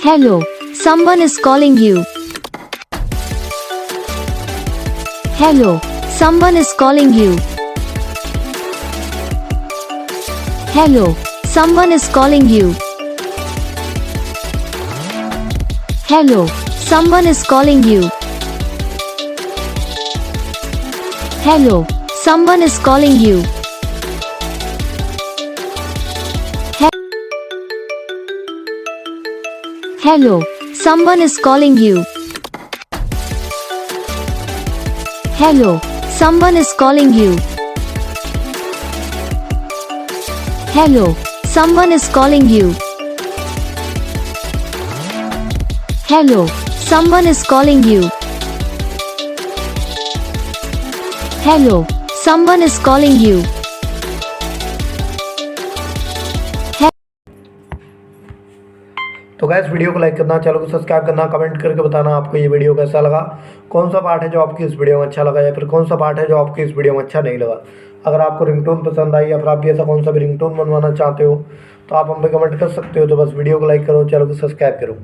Hello, someone is calling you. Hello, someone is calling you. Hello, someone is calling you. Hello, someone is calling you. Hello, someone is calling you. Hello, someone is calling you. Hello, someone is calling you. Hello, someone is calling you. Hello, someone is calling you. Hello, someone is calling you. तो gas video को like करना, channel को subscribe करना, comment करके बताना आपको ये video कैसा लगा, कौन सा पार्ट है जो आपकी इस वीडियो में अच्छा लगा या फिर कौन सा पार्ट है जो आपकी इस वीडियो में अच्छा नहीं लगा। अगर आपको रिंगटोन पसंद आई या फिर आप भी ऐसा कौन सा भी रिंगटोन बनवाना चाहते हो तो आप हम पे कमेंट कर सकते हो। तो बस वीडियो को लाइक करो, चैनल को सब्सक्राइब करो।